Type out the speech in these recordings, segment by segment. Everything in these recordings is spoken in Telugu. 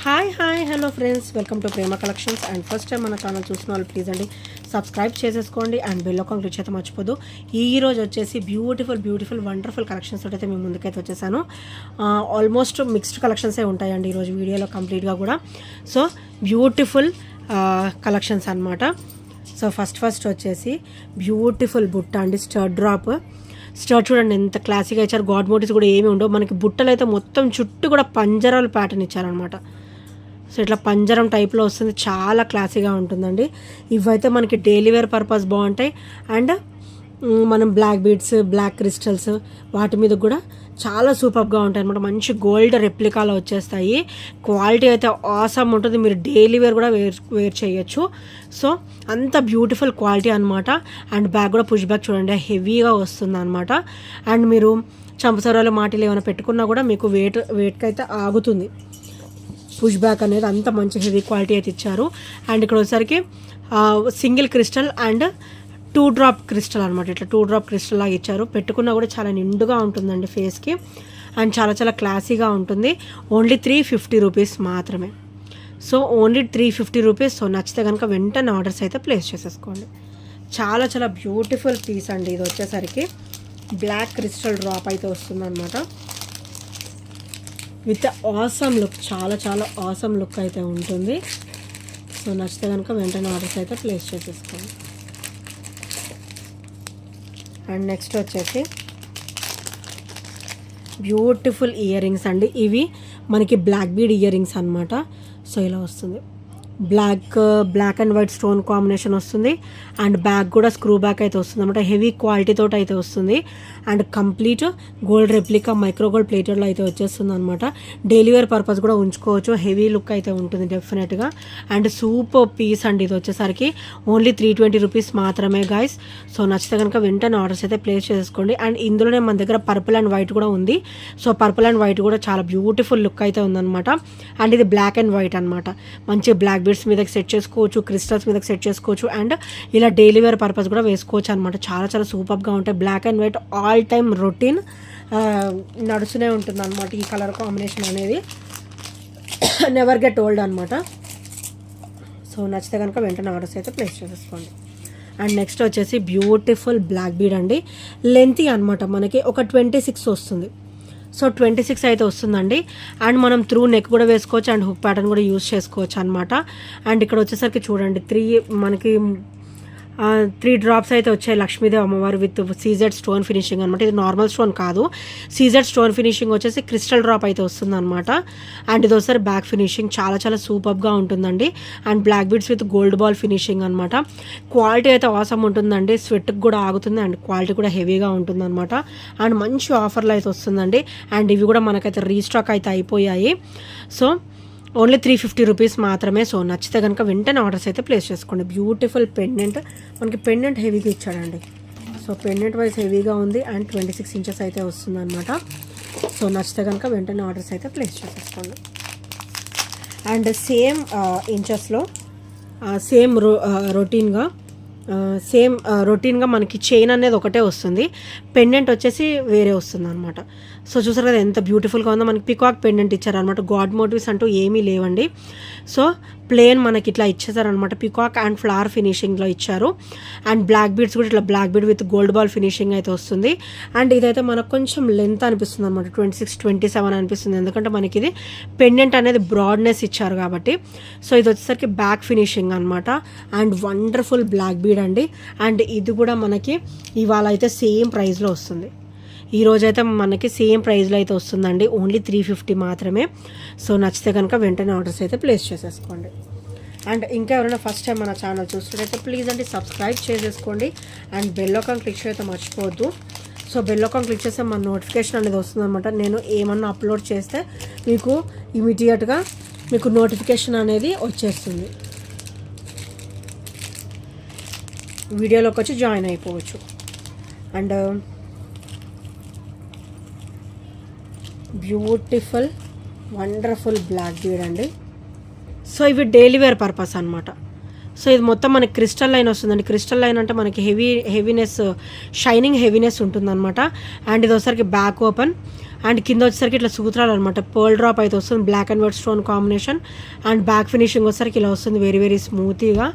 Hi hello friends, welcome to Prema collections. And first time మన ఛానల్ చూసిన వాళ్ళు ప్లీజ్ అండి సబ్స్క్రైబ్ చేసేసుకోండి అండ్ బెల్ ఐకాన్ క్లిక్ చేస్తే మర్చిపోదు. ఈ రోజు వచ్చేసి బ్యూటిఫుల్ వండర్ఫుల్ కలెక్షన్స్ అయితే మేము ముందుకైతే వచ్చేసాను. ఆల్మోస్ట్ మిక్స్డ్ కలెక్షన్సే ఉంటాయండి ఈరోజు వీడియోలో కంప్లీట్గా కూడా. సో బ్యూటిఫుల్ కలెక్షన్స్ అనమాట. సో ఫస్ట్ వచ్చేసి బ్యూటిఫుల్ బుట్ట అండి, స్టడ్ డ్రాప్. స్టడ్ చూడండి ఎంత క్లాసిక్గా ఇచ్చారు. గాడ్ మోటివ్స్ కూడా ఏమి ఉండవు. మనకి బుట్టలు అయితే మొత్తం చుట్టూ కూడా పంజరాలు ప్యాటర్న్ ఇచ్చారనమాట. సో ఇట్లా పంజరం టైప్లో వస్తుంది, చాలా క్లాసీగా ఉంటుందండి. ఇవైతే మనకి డైలీ వేర్ పర్పస్ బాగుంటాయి. అండ్ మనం బ్లాక్ బీడ్స్, బ్లాక్ క్రిస్టల్స్ వాటి మీద కూడా చాలా సూపర్గా ఉంటాయి అనమాట. మంచి గోల్డ్ రెప్లికాలో వచ్చేస్తాయి. క్వాలిటీ అయితే ఆసమ్ ఉంటుంది. మీరు డైలీ వేర్ కూడా వేర్ చేయొచ్చు. సో అంత బ్యూటిఫుల్ క్వాలిటీ అనమాట. అండ్ బ్యాగ్ కూడా పుష్ బ్యాగ్ చూడండి హెవీగా వస్తుంది అనమాట. అండ్ మీరు చంపసరాలు మాటిలు ఏమైనా పెట్టుకున్నా కూడా మీకు వెయిట్కి అయితే ఆగుతుంది. పుష్ బ్యాక్ అనేది అంత మంచి హెవీ క్వాలిటీ అయితే ఇచ్చారు. అండ్ ఇక్కడ వచ్చేసరికి single crystal and 2 drop crystal అనమాట. ఇట్లా 2 డ్రాప్ క్రిస్టల్ లాగా ఇచ్చారు. పెట్టుకున్నా కూడా చాలా నిండుగా ఉంటుందండి ఫేస్కి. అండ్ చాలా క్లాసీగా ఉంటుంది. ఓన్లీ 350 రూపీస్ మాత్రమే. So only 350 rupees. సో నచ్చితే కనుక వెంటనే ఆర్డర్స్ అయితే ప్లేస్ చేసేసుకోండి. చాలా బ్యూటిఫుల్ పీస్ అండి. ఇది వచ్చేసరికి బ్లాక్ క్రిస్టల్ డ్రాప్ అయితే వస్తుందన్నమాట. విత్ ఆసమ్ లుక్, చాలా ఆసమ్ లుక్ అయితే ఉంటుంది. సో నచ్చితే కనుక వెంటనే ఆర్డర్స్ అయితే ప్లేస్ చేసేసుకోండి. అండ్ నెక్స్ట్ వచ్చేసి బ్యూటిఫుల్ ఇయర్ రింగ్స్ అండి. ఇవి మనకి బ్లాక్ బీడ్ ఇయర్ రింగ్స్ అనమాట. సో ఇలా వస్తుంది. Black and white stone combination వస్తుంది. అండ్ బ్యాక్ కూడా స్క్రూ బ్యాక్ అయితే వస్తుంది అనమాట. హెవీ క్వాలిటీతో అయితే వస్తుంది. And complete gold replica micro gold ప్లేటెడ్లో అయితే వచ్చేస్తుంది అనమాట. డైలీ వేర్ పర్పస్ కూడా ఉంచుకోవచ్చు. హెవీ లుక్ అయితే ఉంటుంది డెఫినెట్గా. అండ్ సూపర్ పీస్ అండి. ఇది వచ్చేసరికి ఓన్లీ 320 రూపీస్ మాత్రమే గాయస్. సో నచ్చితే కనుక వెంటనే ఆర్డర్స్ అయితే ప్లేస్ చేసుకోండి. అండ్ ఇందులోనే మన దగ్గర పర్పుల్ అండ్ వైట్ కూడా ఉంది. సో పర్పుల్ అండ్ వైట్ కూడా చాలా బ్యూటిఫుల్ లుక్ అయితే ఉందన్నమాట. అండ్ ఇది బ్లాక్ అండ్ వైట్ అనమాట. మంచి బ్లాక్ బీడ్స్ మీదకి సెట్ చేసుకోవచ్చు, క్రిస్టల్స్ మీదకి సెట్ చేసుకోవచ్చు. అండ్ ఇలా డైలీ వేర్ పర్పస్ కూడా వేసుకోవచ్చు అనమాట. చాలా సూపర్గా ఉంటాయి. Black and white all time routine నడుస్తూనే ఉంటుంది అనమాట. ఈ కలర్ కాంబినేషన్ అనేది నెవర్ గెట్ ఓల్డ్ అనమాట. సో నచ్చితే కనుక వెంటనే ఆర్డర్స్ అయితే ప్లేస్ చేసేసుకోండి. అండ్ నెక్స్ట్ వచ్చేసి బ్యూటిఫుల్ బ్లాక్ బీడ్ అండి. లెంతీ అనమాట. మనకి ఒక 26 వస్తుంది. సో 26 అయితే వస్తుందండి. అండ్ మనం త్రూ నెక్ కూడా వేసుకోవచ్చు అండ్ హుక్ ప్యాటర్న్ కూడా యూజ్ చేసుకోవచ్చు అనమాట. అండ్ ఇక్కడ వచ్చేసరికి చూడండి 3 డ్రాప్స్ అయితే వచ్చాయి. లక్ష్మీదేవి అమ్మవారు విత్ సీజెడ్ స్టోన్ ఫినిషింగ్ అనమాట. ఇది నార్మల్ స్టోన్ కాదు, సీజెడ్ స్టోన్ ఫినిషింగ్ వచ్చేసి క్రిస్టల్ డ్రాప్ అయితే వస్తుంది అనమాట. అండ్ ఇది ఒకసారి బ్యాక్ ఫినిషింగ్ చాలా సూపర్గా ఉంటుందండి. And black beads with gold ball finishing అనమాట. క్వాలిటీ అయితే ఆసమ్ ఉంటుందండి. స్వెట్కి కూడా ఆగుతుంది అండ్ క్వాలిటీ కూడా హెవీగా ఉంటుంది అనమాట. అండ్ మంచి ఆఫర్లు అయితే వస్తుందండి. అండ్ ఇవి కూడా మనకైతే రీస్టాక్ అయితే అయిపోయాయి. సో ఓన్లీ 350 రూపీస్ మాత్రమే. సో నచ్చితే కనుక వెంటనే ఆర్డర్స్ అయితే ప్లేస్ చేసుకోండి. బ్యూటిఫుల్ పెండెంట్, మనకి పెండెంట్ హెవీగా ఇచ్చాడండి. సో పెండెంట్ వైజ్ హెవీగా ఉంది. అండ్ 26 ఇంచెస్ అయితే వస్తుంది అనమాట. సో నచ్చితే కనుక వెంటనే ఆర్డర్స్ అయితే ప్లేస్ చేసేసుకోండి. అండ్ సేమ్ ఇంచెస్లో రొటీన్గా మనకి చైన్ అనేది ఒకటే వస్తుంది. పెండెంట్ వచ్చేసి వేరే వస్తుంది అనమాట. సో చూసారు కదా ఎంత బ్యూటిఫుల్గా ఉందో. మనకి పికాక్ పెండెంట్ ఇచ్చారనమాట. గాడ్ మోటివ్స్ అంటూ ఏమీ లేవండి. సో ప్లేన్ మనకి ఇట్లా ఇచ్చేసారనమాట. పికాక్ అండ్ ఫ్లవర్ ఫినిషింగ్లో ఇచ్చారు. అండ్ బ్లాక్ బీడ్స్ కూడా ఇట్లా black bead with gold ball finishing అయితే వస్తుంది. అండ్ ఇదైతే మనకు కొంచెం లెంత్ అనిపిస్తుంది అనమాట. 26, 27 అనిపిస్తుంది. ఎందుకంటే మనకి ఇది పెండెంట్ అనేది బ్రాడ్నెస్ ఇచ్చారు కాబట్టి. సో ఇది వచ్చేసరికి బ్యాక్ ఫినిషింగ్ అనమాట. అండ్ వండర్ఫుల్ బ్లాక్ బీడ్ అండి. అండ్ ఇది కూడా మనకి ఇవాళ అయితే సేమ్ ప్రైస్లో వస్తుంది. ఈరోజైతే మనకి సేమ్ ప్రైస్లో అయితే వస్తుందండి. ఓన్లీ 350 మాత్రమే. సో నచ్చితే కనుక వెంటనే ఆర్డర్స్ అయితే ప్లేస్ చేసేసుకోండి. అండ్ ఇంకా ఎవరైనా ఫస్ట్ టైం మన ఛానల్ చూస్తున్నట్టయితే ప్లీజ్ అండి సబ్స్క్రైబ్ చేసేసుకోండి. అండ్ బెల్ ఐకాన్ క్లిక్ చేయడం మర్చిపోవద్దు. సో బెల్ ఐకాన్ క్లిక్ చేస్తే మన నోటిఫికేషన్ అనేది వస్తుందన్నమాట. నేను ఏమన్నా అప్లోడ్ చేస్తే మీకు ఇమీడియట్గా మీకు నోటిఫికేషన్ అనేది వచ్చేస్తుంది. వీడియోలోకి వచ్చి జాయిన్ అయిపోవచ్చు. And beautiful wonderful black bead అండి. సో ఇవి డైలీ వేర్ పర్పస్ అనమాట. సో ఇది మొత్తం మనకి క్రిస్టల్ లైన్ వస్తుందండి. క్రిస్టల్ లైన్ అంటే మనకి హెవీనెస్, షైనింగ్ హెవీనెస్ ఉంటుందన్నమాట. అండ్ ఇది ఒకసారికి బ్యాక్ ఓపెన్ అండ్ కింద వచ్చేసరికి ఇట్లా సూత్రాలు అనమాట. పర్ల్ డ్రాప్ అయితే వస్తుంది, black and white stone combination. And back finishing వచ్చేసరికి ఇలా వస్తుంది, వెరీ వెరీ స్మూతీగా.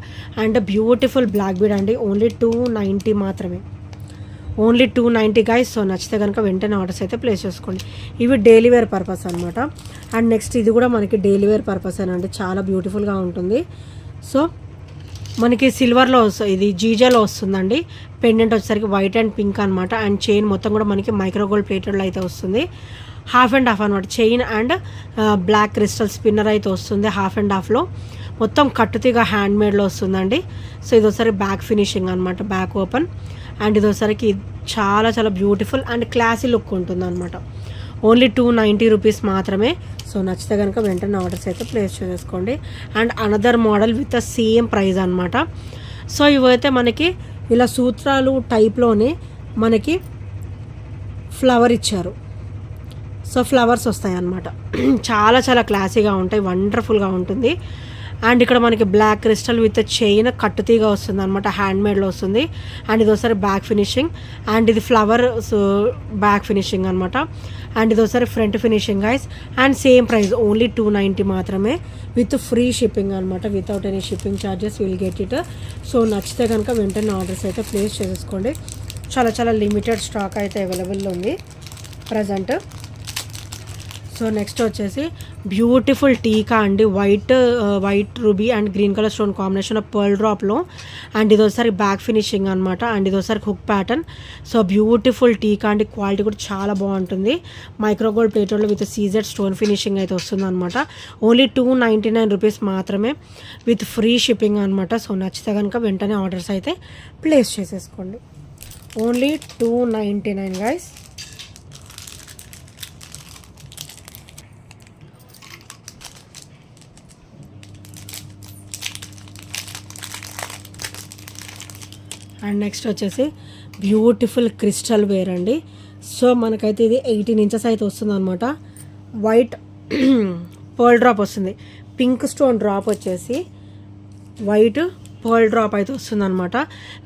అండ్ బ్యూటిఫుల్ బ్లాక్ బీడ్ అండి, ఓన్లీ 290 మాత్రమే, ఓన్లీ 290 గైస్. సో నచ్చితే కనుక వెంటనే ఆర్డర్స్ అయితే ప్లేస్ చేసుకోండి. ఇవి డైలీ వేర్ పర్పస్ అనమాట. అండ్ నెక్స్ట్ ఇది కూడా మనకి డైలీ వేర్ పర్పస్ అండి, చాలా బ్యూటిఫుల్గా ఉంటుంది. సో మనకి సిల్వర్లో వస్తుంది, ఇది జీజాలో వస్తుందండి. పెండెంట్ వచ్చేసరికి వైట్ అండ్ పింక్ అనమాట. అండ్ చైన్ మొత్తం కూడా మనకి మైక్రోగోల్డ్ ప్లేటెడ్లో అయితే వస్తుంది. హాఫ్ అండ్ హాఫ్ అనమాట, chain and black crystal spinner అయితే వస్తుంది హాఫ్ అండ్ హాఫ్లో. మొత్తం కట్టుతీగా హ్యాండ్ మేడ్లో వస్తుందండి. సో ఇది ఒకసారి బ్యాక్ ఫినిషింగ్ అనమాట, బ్యాక్ ఓపెన్. అండ్ ఇది ఒకసారికి చాలా చాలా బ్యూటిఫుల్ అండ్ క్లాసీ లుక్ ఉంటుంది అనమాట. ఓన్లీ 290 రూపీస్ మాత్రమే. సో నచ్చితే కనుక వెంటనే ఆర్డర్స్ అయితే ప్లేస్ చేసుకోండి. And another model with the same price అనమాట. సో ఇవైతే మనకి ఇలా సూత్రాలు టైప్లోనే మనకి ఫ్లవర్ ఇచ్చారు. సో ఫ్లవర్స్ వస్తాయి అన్నమాట. చాలా చాలా క్లాసీగా ఉంటాయి, వండర్ఫుల్గా ఉంటుంది. అండ్ ఇక్కడ మనకి బ్లాక్ క్రిస్టల్ విత్ చైన్ కట్టుతీగా వస్తుంది అనమాట, హ్యాండ్ మేడ్లో వస్తుంది. అండ్ ఇది ఒకసారి బ్యాక్ ఫినిషింగ్, అండ్ ఇది ఫ్లవర్ బ్యాక్ ఫినిషింగ్ అనమాట. అండ్ ఇది ఒకసారి front finishing guys. And same price, only 290 మాత్రమే, విత్ ఫ్రీ షిప్పింగ్ అనమాట, without any shipping charges will get it. So నచ్చితే కనుక వెంటనే ఆర్డర్స్ అయితే ప్లేస్ చేసేసుకోండి. చాలా చాలా లిమిటెడ్ స్టాక్ అయితే అవైలబుల్లో ఉంది ప్రజెంట్. సో నెక్స్ట్ వచ్చేసి బ్యూటిఫుల్ టీకా అండి, white ruby and green colour stone combination of pearl డ్రాప్లో. అండ్ ఇది ఒకసారి బ్యాక్ ఫినిషింగ్ అనమాట. అండ్ ఇది ఒకసారి hook pattern. So beautiful tikka అండి, క్వాలిటీ కూడా చాలా బాగుంటుంది. మైక్రోగోల్డ్ ప్లేటర్లో విత్ సీజెడ్ స్టోన్ ఫినిషింగ్ అయితే వస్తుంది అనమాట. ఓన్లీ 299 రూపీస్ మాత్రమే, విత్ ఫ్రీ షిప్పింగ్ అనమాట. సో నచ్చితే కనుక వెంటనే ఆర్డర్స్ అయితే ప్లేస్ చేసేసుకోండి. Only 299 guys. అండ్ నెక్స్ట్ వచ్చేసి బ్యూటిఫుల్ క్రిస్టల్ వేర్ అండి. సో మనకైతే ఇది 18 ఇంచెస్ అయితే వస్తుంది అనమాట. వైట్ పర్ల్ డ్రాప్ వస్తుంది, పింక్ స్టోన్ డ్రాప్ వచ్చేసి వైట్ పర్ల్ డ్రాప్ అయితే వస్తుంది అనమాట.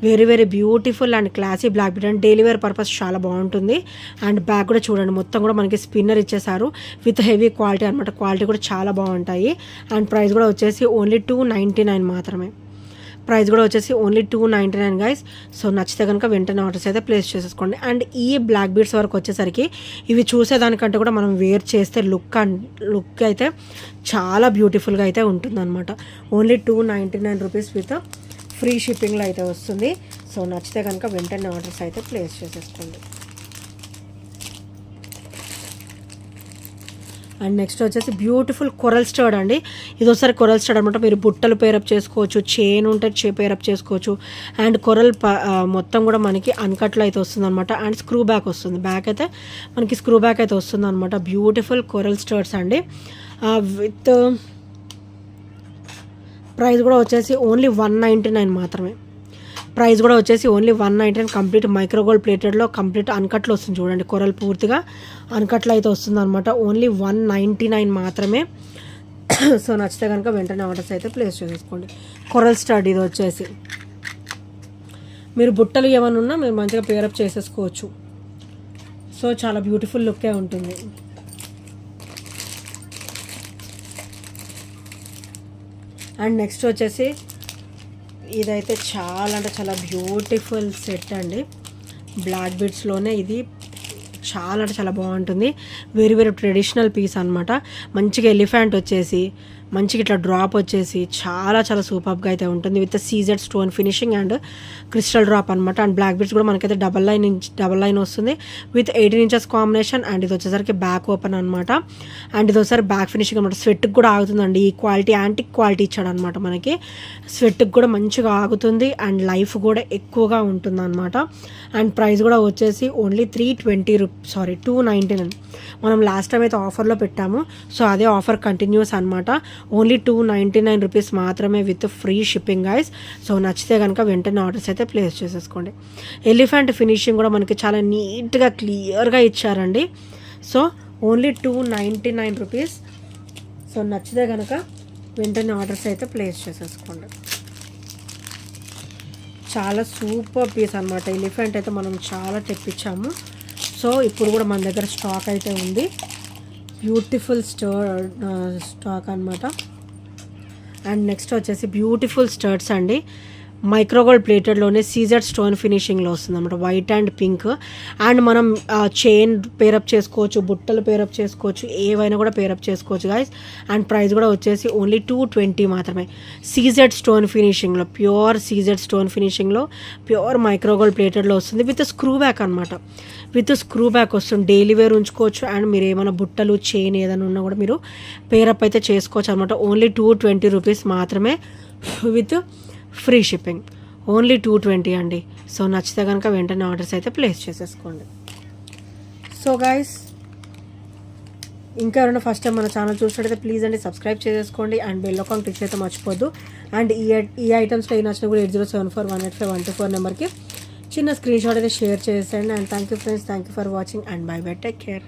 Very very beautiful and classy black bead and daily wear purpose చాలా బాగుంటుంది. అండ్ బ్యాక్ కూడా చూడండి, మొత్తం కూడా మనకి స్పిన్నర్ ఇచ్చేసారు విత్ హెవీ క్వాలిటీ అనమాట. క్వాలిటీ కూడా చాలా బాగుంటాయి. అండ్ ప్రైస్ కూడా వచ్చేసి ఓన్లీ 299 మాత్రమే. ప్రైస్ కూడా వచ్చేసి ఓన్లీ 299 గైస్. సో నచ్చితే కనుక వెంటనే ఆర్డర్స్ అయితే ప్లేస్ చేసేసుకోండి. అండ్ ఈ బ్లాక్ బీడ్స్ వరకు వచ్చేసరికి ఇవి చూసేదానికంటే కూడా మనం వేర్ చేస్తే లుక్ అయితే చాలా బ్యూటిఫుల్గా అయితే ఉంటుందన్నమాట. ఓన్లీ 299 రూపీస్ విత్ ఫ్రీ షిప్పింగ్లో అయితే వస్తుంది. సో నచ్చితే కనుక వెంటనే ఆర్డర్స్ అయితే ప్లేస్ చేసేసుకోండి. అండ్ నెక్స్ట్ వచ్చేసి బ్యూటిఫుల్ కొరల్ స్టర్డ్ అండి. ఇది ఒకసారి కొరల్ స్టర్డ్ అనమాట. మీరు బుట్టలు పేరప్ చేసుకోవచ్చు, చైన్ ఉంటే పేరప్ చేసుకోవచ్చు. అండ్ కొరల్ మొత్తం కూడా మనకి అన్కట్లో అయితే వస్తుంది అనమాట. అండ్ స్క్రూ బ్యాక్ వస్తుంది, బ్యాక్ అయితే మనకి స్క్రూ బ్యాక్ అయితే వస్తుంది అనమాట. బ్యూటిఫుల్ కొరల్ స్టర్డ్స్ అండి, విత్ ప్రైస్ కూడా వచ్చేసి ఓన్లీ 199 మాత్రమే. ప్రైస్ కూడా వచ్చేసి ఓన్లీ 199, కంప్లీట్ మైక్రోగోల్డ్ ప్లేటెడ్లో కంప్లీట్ అన్కట్లో వస్తుంది చూడండి. కొరల్ పూర్తిగా అన్కట్లో అయితే వస్తుంది అనమాట. ఓన్లీ 199 మాత్రమే. సో నచ్చితే కనుక వెంటనే ఆర్డర్స్ అయితే ప్లేస్ చేసుకోండి. కొరల్ స్టడ్ ఇది వచ్చేసి మీరు బుట్టలు ఏమైనా ఉన్నా మీరు మంచిగా పేరప్ చేసేసుకోవచ్చు. సో చాలా బ్యూటిఫుల్ లుక్కే ఉంటుంది. అండ్ నెక్స్ట్ వచ్చేసి ఇదైతే చాలా అంటే చాలా బ్యూటిఫుల్ సెట్ అండి. బ్లాక్ బీడ్స్లోనే ఇది చాలా అంటే చాలా బాగుంటుంది. వెరీ వెరీ ట్రెడిషనల్ పీస్ అనమాట. మంచిగా ఎలిఫెంట్ వచ్చేసి మంచిగా ఇట్లా డ్రాప్ వచ్చేసి చాలా చాలా సూపర్గా అయితే ఉంటుంది. With CZ stone finishing and crystal drop అనమాట. అండ్ బ్లాక్ బీడ్స్ కూడా మనకైతే డబల్ లైన్ వస్తుంది విత్ 18 ఇంచెస్ కాంబినేషన్. అండ్ ఇది వచ్చేసరికి బ్యాక్ ఓపెన్ అనమాట. అండ్ ఇది ఒకసారి బ్యాక్ ఫినిషింగ్ అనమాట. స్వెట్కి కూడా ఆగుతుందండి. ఈ క్వాలిటీ యాంటిక్ క్వాలిటీ ఇచ్చాడు అనమాట మనకి. స్వెట్కి కూడా మంచిగా ఆగుతుంది అండ్ లైఫ్ కూడా ఎక్కువగా ఉంటుంది అనమాట. అండ్ ప్రైస్ కూడా వచ్చేసి ఓన్లీ 299. మనం లాస్ట్ టైం అయితే ఆఫర్లో పెట్టాము. సో అదే ఆఫర్ కంటిన్యూస్ అనమాట. ఓన్లీ 299 రూపీస్ మాత్రమే with free shipping guys. So నచ్చితే కనుక వెంటనే ఆర్డర్స్ అయితే ప్లేస్ చేసేసుకోండి. ఎలిఫెంట్ ఫినిషింగ్ కూడా మనకి చాలా నీట్గా క్లియర్గా ఇచ్చారండి. So only 299 rupees. సో నచ్చితే కనుక వెంటనే ఆర్డర్స్ అయితే ప్లేస్ చేసేసుకోండి. చాలా సూపర్ పీస్ అనమాట. ఎలిఫెంట్ అయితే మనం చాలా తెప్పించాము. సో ఇప్పుడు కూడా మన దగ్గర స్టాక్ అయితే ఉంది, బ్యూటిఫుల్ స్టాక్ అనమాట. అండ్ నెక్స్ట్ వచ్చేసి బ్యూటిఫుల్ స్టర్ట్స్ అండి, మైక్రోగోల్డ్ ప్లేటెడ్లోనే సీజర్ స్టోన్ ఫినిషింగ్లో వస్తుంది అనమాట, వైట్ అండ్ పింక్. అండ్ మనం చైన్ పేరప్ చేసుకోవచ్చు, బుట్టలు పేరప్ చేసుకోవచ్చు, ఏవైనా కూడా పేరప్ చేసుకోవచ్చు గైస్. అండ్ ప్రైస్ కూడా వచ్చేసి ఓన్లీ 220 మాత్రమే. సీజెడ్ స్టోన్ ఫినిషింగ్లో, ప్యూర్ సీజెడ్ స్టోన్ ఫినిషింగ్లో, ప్యూర్ మైక్రోగోల్డ్ ప్లేటెడ్లో వస్తుంది విత్ స్క్రూ బ్యాక్ అనమాట. విత్ స్క్రూ బ్యాక్ వస్తుంది, డైలీ వేర్ ఉంచుకోవచ్చు. అండ్ మీరు ఏమైనా బుట్టలు చైన్ ఏదైనా ఉన్నా కూడా మీరు పేరప్ అయితే చేసుకోవచ్చు అనమాట. ఓన్లీ 220 రూపీస్ మాత్రమే విత్ ఫ్రీ షిప్పింగ్, ఓన్లీ 220 అండి. సో నచ్చితే కనుక వెంటనే ఆర్డర్స్ అయితే ప్లేస్ చేసేసుకోండి. సో గైస్, ఇంకా ఎవరైనా ఫస్ట్ టైం మన ఛానల్ చూసినట్టయితే ప్లీజ్ అండి సబ్స్క్రైబ్ చేసేసుకోండి అండ్ బెల్ ఐకాన్ క్లిక్ అయితే మర్చిపోద్దు. అండ్ ఈ ఐటమ్స్లో ఏ నచ్చినా కూడా 8074185124 నెంబర్కి చిన్న స్క్రీన్ షాట్ అయితే షేర్ చేసేయండి. And thank you friends, thank you for watching and by by, take care.